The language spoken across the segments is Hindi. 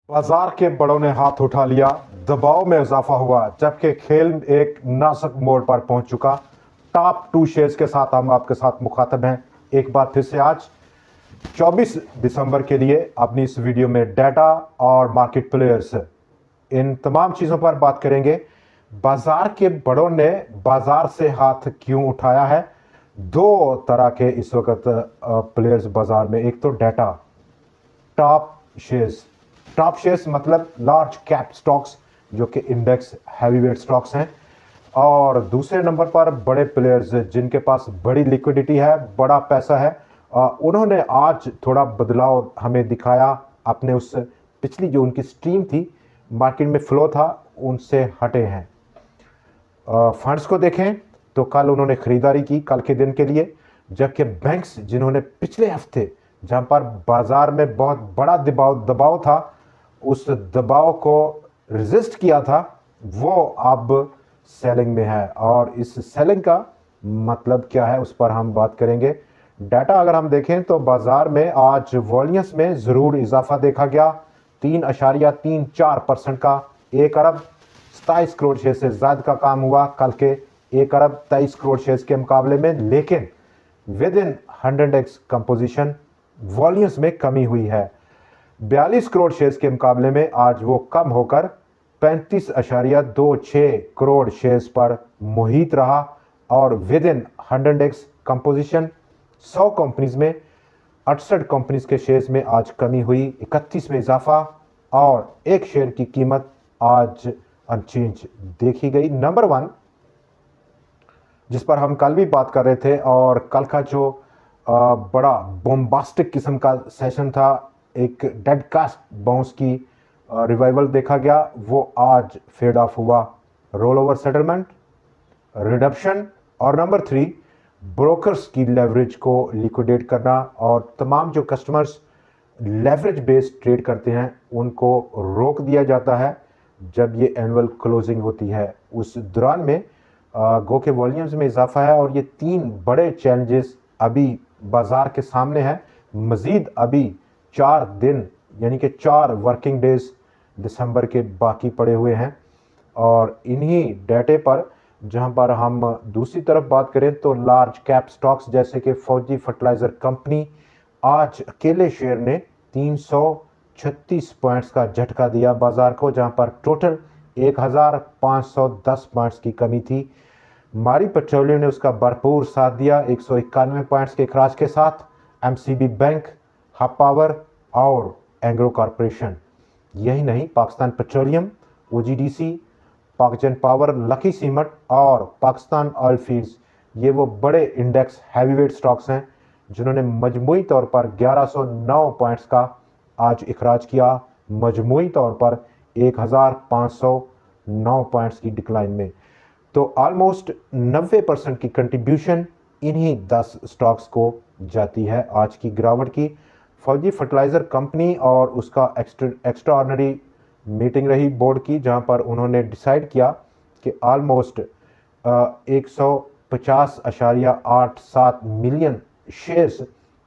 बाजार के बड़ों ने हाथ उठा लिया, दबाव में इजाफा हुआ जबकि खेल एक नाजुक मोड़ पर पहुंच चुका। टॉप टू शेयर्स के साथ हम आपके साथ मुखातब हैं एक बार फिर से आज 24 दिसंबर के लिए अपनी इस वीडियो में डाटा और मार्केट प्लेयर्स इन तमाम चीज़ों पर बात करेंगे। बाजार के बड़ों ने बाजार से हाथ क्यों उठाया है? दो तरह के इस वक्त प्लेयर्स बाजार में, एक तो data top shares. Top shares मतलब लार्ज कैप स्टॉक्स जो कि इंडेक्स हैवीवेट स्टॉक्स हैं, और दूसरे नंबर पर बड़े प्लेयर्स जिनके पास बड़ी लिक्विडिटी है, बड़ा पैसा है। उन्होंने आज थोड़ा बदलाव हमें दिखाया, अपने उस पिछली जो उनकी स्ट्रीम थी, मार्केट में फ्लो था, उनसे हटे हैं। फंड्स को देखें तो कल उन्होंने खरीदारी की कल के दिन के लिए, जबकि बैंक्स जिन्होंने पिछले हफ्ते जहां पर बाजार में बहुत बड़ा दबाव था, उस दबाव को रेजिस्ट किया था, वो अब सेलिंग में है। और इस सेलिंग का मतलब क्या है उस पर हम बात करेंगे। डाटा अगर हम देखें तो बाजार में आज वॉल्यूम्स में ज़रूर इजाफा देखा गया, 3.34% का। 1 अरब 27 करोड़ शेयर से ज़्यादा का काम हुआ कल के 1 अरब 23 करोड़ शेयर के मुकाबले में, लेकिन with in 100x composition volumes में कमी हुई है। 42 करोड़ शेयर्स के मुकाबले में आज वो कम होकर 35.26 करोड़ शेयर्स पर मुहित रहा। और with in 100x composition 100 companies में 68 कंपनीज के शेयर्स में आज कमी हुई, 31 में इजाफा, और एक शेयर की कीमत आज अनचेंज देखी गई। नंबर वन, जिस पर हम कल भी बात कर रहे थे, और कल का जो बड़ा बोम्बास्टिक किस्म का सेशन था, एक डेड कास्ट बाउंस की रिवाइवल देखा गया, वो आज फेड ऑफ हुआ। रोल ओवर सेटलमेंट, रिडक्शन, और नंबर थ्री, ब्रोकर्स की लेवरेज को लिक्विडेट करना, और तमाम जो कस्टमर्स लेवरेज बेस्ड ट्रेड करते हैं उनको रोक दिया जाता है जब ये एनुअल क्लोजिंग होती है। उस दौरान में गो के वॉल्यूम्स में इजाफा है, और ये तीन बड़े चैलेंजेस अभी बाजार के सामने हैं। मजीद अभी 4 दिन यानी कि 4 वर्किंग डेज दिसंबर के बाकी पड़े हुए हैं, और इन्हीं डाटे पर जहां पर हम दूसरी तरफ बात करें तो लार्ज कैप स्टॉक्स जैसे कि फौजी फर्टिलाइजर कंपनी, आज अकेले शेयर ने 336 पॉइंट्स का झटका दिया बाजार को, जहां पर टोटल 1510 पॉइंट्स की कमी थी। मारी पेट्रोलियम ने उसका भरपूर साथ दिया 191 पॉइंट्स के खराज के साथ। एमसीबी बैंक, हब पावर और एंग्रो कॉरपोरेशन, यही नहीं, Pakistan petroleum, OGDC, Pakgen power, lucky cement और पाकिस्तान ऑयल फील्ड्स, ये वो बड़े इंडेक्स हैवीवेट स्टॉक्स हैं जिन्होंने मजमूई तौर पर 1109 पॉइंट्स का आज इखराज किया, मजमूई तौर पर 1509 पॉइंट्स की डिक्लाइन में। तो ऑलमोस्ट 90% की कंट्रीब्यूशन इन्हीं 10 स्टॉक्स को जाती है आज की गिरावट की। फौजी फर्टिलाइज़र कंपनी और उसका एक्स्ट्राऑर्डिनरी मीटिंग रही बोर्ड की, जहां पर उन्होंने डिसाइड किया कि ऑलमोस्ट 150.87 मिलियन शेयर्स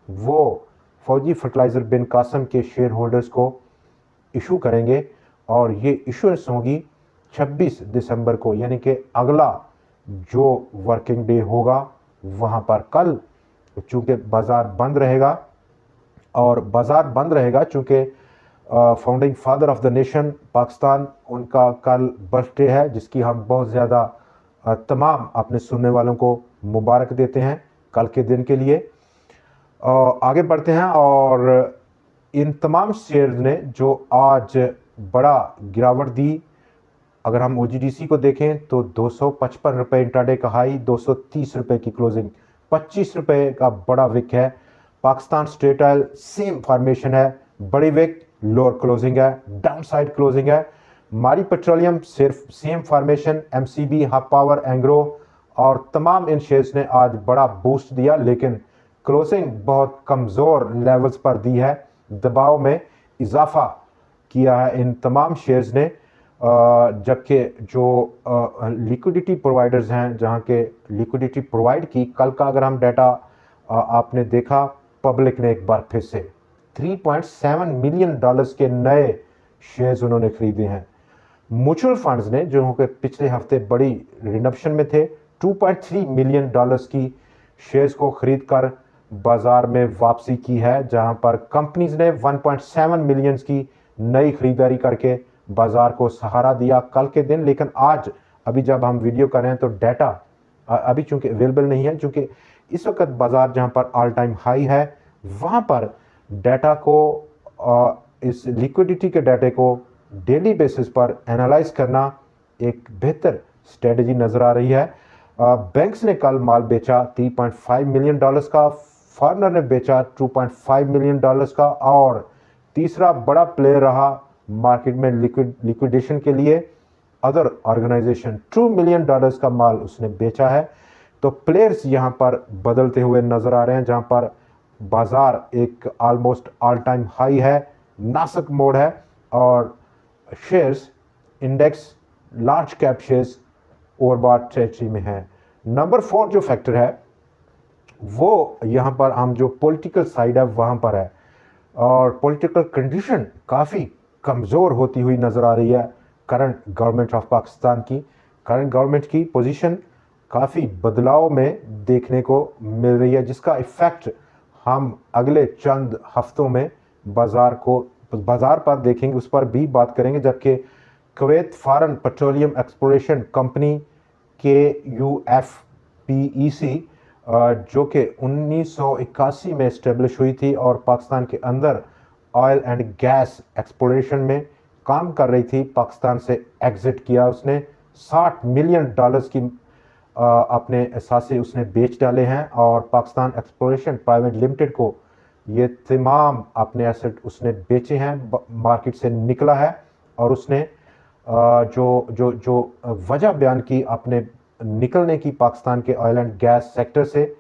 वो फौजी फर्टिलाइज़र बिन कासम के शेयर होल्डर्स को इशू करेंगे, और ये इशूएंस होगी 26 दिसंबर को, यानी कि अगला जो वर्किंग डे होगा वहाँ पर। कल चूँकि बाज़ार बंद रहेगा, और बाज़ार बंद रहेगा चूँकि founding father of the nation Pakistan, उनका कल बर्थडे है, जिसकी हम बहुत ज़्यादा तमाम अपने सुनने वालों को मुबारक देते हैं कल के दिन के लिए। आगे बढ़ते हैं, और इन तमाम शेयर ने जो आज बड़ा गिरावट दी, अगर हम ओजीडीसी को देखें तो 255 रुपये इंट्राडे का हाई, 230 रुपये की क्लोजिंग, 25 रुपये का बड़ा विक है। Pakistan state oil same formation है, बड़ी विक, लोअर क्लोजिंग है, डाउन साइड क्लोजिंग है। मारी पेट्रोलियम सिर्फ same formation, MCB, hub power, Engro, और तमाम इन शेयर्स ने आज बड़ा बूस्ट दिया, लेकिन क्लोजिंग बहुत कमज़ोर लेवल्स पर दी है। दबाव में इजाफा किया है इन तमाम शेयर्स ने, जबकि जो लिक्विडिटी प्रोवाइडर्स हैं, जहां के लिक्विडिटी प्रोवाइड की, कल का अगर हम डाटा आपने देखा, पब्लिक ने एक बार फिर से $3.7 मिलियन के नए शेयर्स उन्होंने खरीदे हैं। म्यूचुअल फंड्स ने जो कि पिछले हफ्ते बड़ी रिडम्पशन में थे, 2.3 मिलियन डॉलर्स की शेयर्स को खरीद कर बाजार में वापसी की है, जहां पर कंपनीज ने 1.7 मिलियन की नई खरीदारी करके बाजार को सहारा दिया कल के दिन। लेकिन आज अभी जब हम वीडियो कर रहे हैं तो डाटा अभी चूंकि अवेलेबल नहीं है, चूंकि इस वक्त बाजार जहां पर ऑल टाइम हाई है वहां पर डाटा को इस लिक्विडिटी के डाटे को डेली बेसिस पर एनालाइज करना एक बेहतर स्ट्रेटजी नजर आ रही है। बैंक्स ने कल माल बेचा 3.5 मिलियन डॉलर्स का, फॉरनर ने बेचा 2.5 मिलियन डॉलर्स का, और तीसरा बड़ा प्लेयर रहा मार्केट में लिक्विडेशन के लिए अदर ऑर्गेनाइजेशन, 2 मिलियन डॉलर्स का माल उसने बेचा है। तो प्लेयर्स यहां पर बदलते हुए नजर आ रहे हैं, जहां पर बाजार एक ऑलमोस्ट ऑल टाइम हाई है, नासक मोड है, और shares index large cap shares overbought territory में है। नंबर 4 जो फैक्टर है वो यहाँ पर हम जो पॉलिटिकल साइड है वहाँ पर है, और पॉलिटिकल कंडीशन काफ़ी कमज़ोर होती हुई नज़र आ रही है करंट गवर्नमेंट ऑफ पाकिस्तान की। करंट गवर्नमेंट की पोजीशन काफ़ी बदलाव में देखने को मिल रही है, जिसका इफ़ेक्ट हम अगले चंद हफ्तों में बाज़ार पर देखेंगे, उस पर भी बात करेंगे। जबकि Kuwait foreign petroleum exploration company KUFPEC जो कि 1981 में इस्टेब्लिश हुई थी और पाकिस्तान के अंदर ऑयल एंड गैस एक्सप्लोरेशन में काम कर रही थी, पाकिस्तान से एग्जिट किया उसने। 60 मिलियन डॉलर्स की अपने असासे उसने बेच डाले हैं, और पाकिस्तान एक्सप्लोरेशन प्राइवेट लिमिटेड को ये तमाम अपने एसेट उसने बेचे हैं, मार्केट से निकला है। और उसने जो जो जो वजह बयान की अपने निकलने की पाकिस्तान के ऑयल एंड गैस सेक्टर से,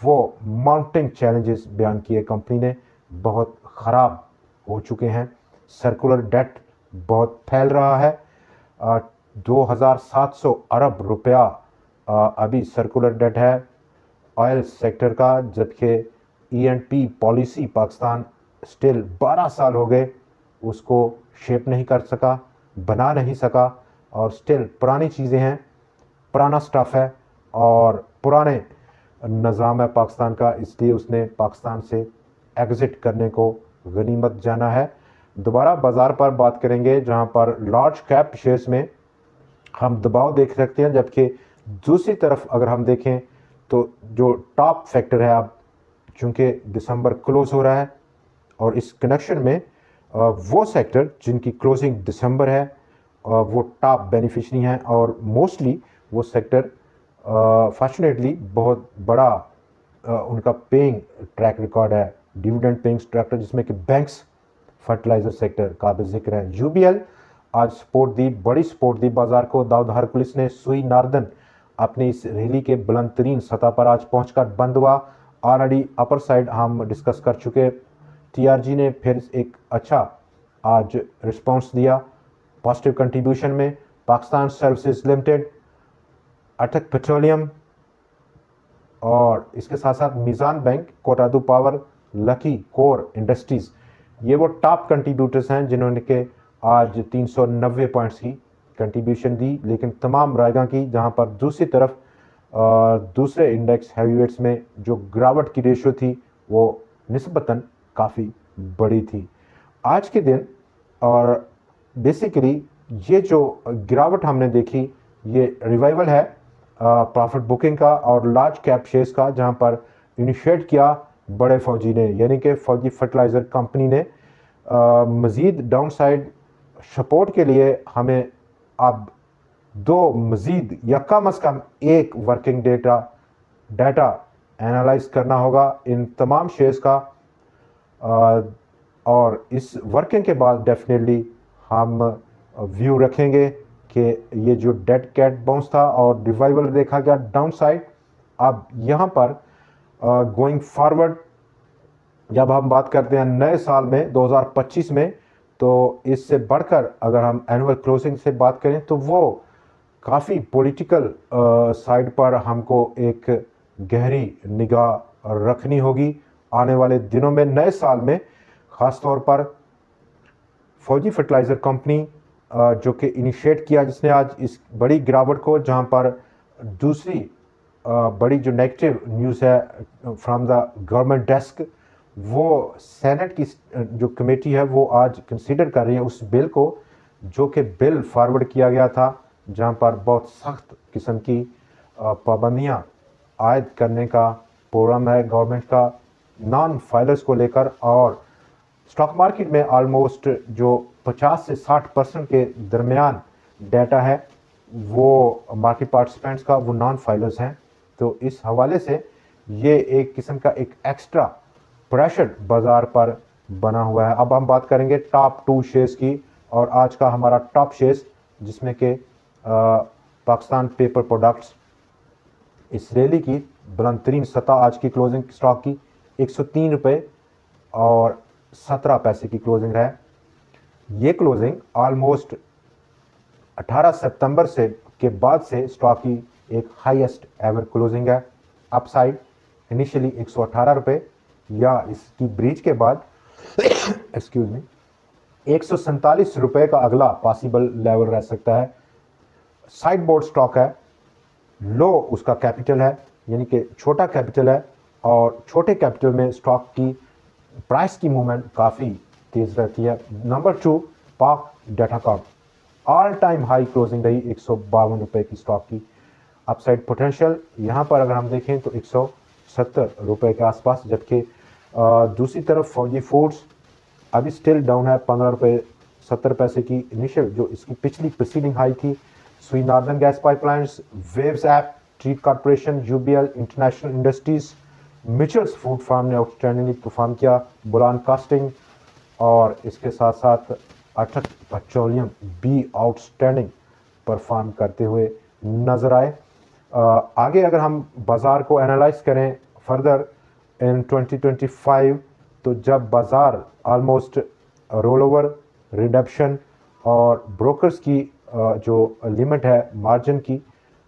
वो माउंटिंग चैलेंजेस बयान किए कंपनी ने, बहुत ख़राब हो चुके हैं। सर्कुलर डेट बहुत फैल रहा है, 2700 अरब रुपया अभी सर्कुलर डेट है ऑयल सेक्टर का, जबकि E&P पॉलिसी पाकिस्तान स्टिल 12 साल हो गए उसको शेप नहीं कर सका, बना नहीं सका, और स्टिल पुरानी चीज़ें हैं, पुराना स्टफ़ है और पुराने निज़ाम है पाकिस्तान का, इसलिए उसने पाकिस्तान से एग्ज़िट करने को गनीमत जाना है। दोबारा बाज़ार पर बात करेंगे, जहां पर लार्ज कैप शेयर्स में हम दबाव देख सकते हैं, जबकि दूसरी तरफ अगर हम देखें तो जो टॉप फैक्टर है, अब चूँकि दिसंबर क्लोज हो रहा है और इस कनेक्शन में वो सेक्टर जिनकी क्लोजिंग दिसंबर है वो टॉप बेनिफिशरी हैं, और मोस्टली वो सेक्टर फॉर्चुनेटली बहुत बड़ा उनका पेइंग ट्रैक रिकॉर्ड है, डिविडेंड पेइंग ट्रैक्टर, जिसमें कि बैंक्स, फर्टिलाइजर सेक्टर का भी जिक्र है। UBL आज सपोर्ट दी, बड़ी सपोर्ट दी बाजार को। दाऊद हरकुलिस ने सुई नार्दन अपनी इस रैली के बुलंद तरीन सतह पर आज पहुंचकर बंद हुआ। ऑलरेडी अपर साइड हम डिस्कस कर चुके। TRG ने फिर एक अच्छा आज रिस्पांस दिया पॉजिटिव कंट्रीब्यूशन में। पाकिस्तान सर्विसेज लिमिटेड, अटक पेट्रोलियम, और इसके साथ साथ मीज़ान bank, Kot Addu power, lucky core industries, ये वो टॉप कंट्रीब्यूटर्स हैं जिन्होंने के आज 390 पॉइंट्स की कंट्रीब्यूशन दी। लेकिन तमाम रायगा की, जहां पर दूसरी तरफ दूसरे इंडेक्स हैवीवेट्स में जो गिरावट की रेशियो थी वो निस्बतन काफ़ी बड़ी थी आज के दिन। और बेसिकली ये जो गिरावट हमने देखी ये रिवाइवल है प्रॉफिट बुकिंग का और लार्ज कैप शेयर्स का, जहां पर इनिशिएट किया बड़े फौजी ने, यानी कि फौजी फर्टिलाइज़र कंपनी ने। मज़ीद डाउनसाइड सपोर्ट के लिए हमें अब दो मज़ीद या कम अज़ कम एक वर्किंग डाटा एनालाइज करना होगा इन तमाम शेयर्स का, और इस वर्किंग के बाद डेफिनेटली हम व्यू रखेंगे कि ये जो डेड कैट बाउंस था और रिवाइवल देखा गया डाउन साइड, अब यहाँ पर गोइंग फॉरवर्ड जब हम बात करते हैं नए साल में 2025 में, तो इससे बढ़कर अगर हम एनुअल क्लोजिंग से बात करें तो वो काफ़ी पॉलिटिकल साइड पर हमको एक गहरी निगाह रखनी होगी आने वाले दिनों में। नए साल में ख़ास तौर पर फौजी फर्टिलाइज़र कंपनी जो कि इनिशिएट किया, जिसने आज इस बड़ी गिरावट को, जहां पर दूसरी बड़ी जो नेगेटिव न्यूज़ है फ्रॉम द गवर्नमेंट डेस्क, वो सेनेट की जो कमेटी है वो आज कंसीडर कर रही है उस बिल को, जो कि बिल फॉरवर्ड किया गया था, जहां पर बहुत सख्त किस्म की पाबंदियां आयद करने का प्रोग्राम है गवर्नमेंट का नॉन फाइलर्स को लेकर। और स्टॉक मार्केट में ऑलमोस्ट जो 50 से 60% के दरमियान डाटा है वो मार्केट पार्टिसिपेंट्स का वो नॉन फाइलर्स हैं। तो इस हवाले से ये एक किस्म का एक एक्स्ट्रा प्रेशर बाजार पर बना हुआ है। अब हम बात करेंगे टॉप 2 शेयर्स की, और आज का हमारा टॉप शेयर्स जिसमें कि पाकिस्तान पेपर प्रोडक्ट्स, इस रैली की बुलंद तरीन सतह आज की क्लोजिंग स्टॉक की 103 रुपये और 17 पैसे की क्लोजिंग है। ये क्लोजिंग ऑलमोस्ट 18 सितंबर से के बाद से स्टॉक की एक हाईएस्ट एवर क्लोजिंग है। अपसाइड इनिशियली 118 रुपये, या इसकी ब्रीच के बाद एक्सक्यूज मी 147 रुपये का अगला पॉसिबल लेवल रह सकता है। साइड बोर्ड स्टॉक है, लो उसका कैपिटल है, यानी कि छोटा कैपिटल है, और छोटे कैपिटल में स्टॉक की प्राइस की मूवमेंट काफ़ी तेज़ रहती है। नंबर 2 पाक Datacom, all time high closing रही 152 रुपये की स्टॉक की। अपसाइड पोटेंशियल यहाँ पर अगर हम देखें तो 170 रुपये के आसपास, जबकि दूसरी तरफ फौजी फूड्स अभी स्टिल डाउन है 15 रुपये 70 पैसे की। इनिशियल जो इसकी पिछली प्रीसीडिंग हाई थी, Sui northern gas pipelines, waves app, Treet corporation, UBL, international industries, Mitchell's food farm ने आउटस्टैंडिंगली परफॉर्म किया, बुरान कास्टिंग, और इसके साथ साथ अटक पेट्रोलियम भी आउटस्टैंडिंग परफॉर्म करते हुए नजर आए। आगे अगर हम बाज़ार को एनालाइज करें फर्दर इन 2025, तो जब बाज़ार ऑलमोस्ट रोल ओवर, रिडक्शन और ब्रोकर्स की जो लिमिट है मार्जिन की,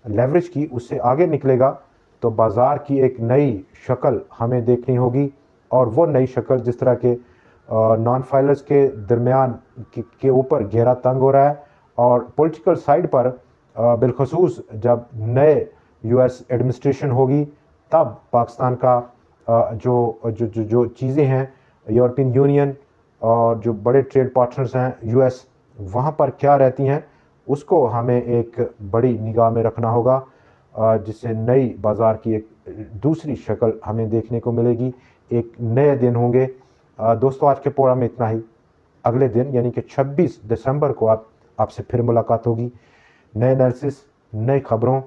लेवरेज की, उससे आगे निकलेगा, तो बाज़ार की एक नई शक्ल हमें देखनी होगी। और वो नई शक्ल जिस तरह के नॉन फाइलर्स के दरमियान के ऊपर घेरा तंग हो रहा है, और पॉलिटिकल साइड पर बिलखसूस जब नए यूएस एडमिनिस्ट्रेशन होगी, तब पाकिस्तान का जो जो जो, जो चीज़ें हैं, यूरोपियन यूनियन और जो बड़े ट्रेड पार्टनर्स हैं यूएस, वहाँ पर क्या रहती हैं, उसको हमें एक बड़ी निगाह में रखना होगा, जिससे नई बाज़ार की एक दूसरी शक्ल हमें देखने को मिलेगी, एक नए दिन होंगे। दोस्तों, आज के प्रोग्राम में इतना ही। अगले दिन यानी कि 26 दिसंबर को आपसे फिर मुलाकात होगी नए एनालिसिस, नई खबरों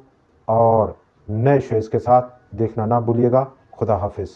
और नए शेयर्स के साथ। देखना ना भूलिएगा। खुदा हाफिज़।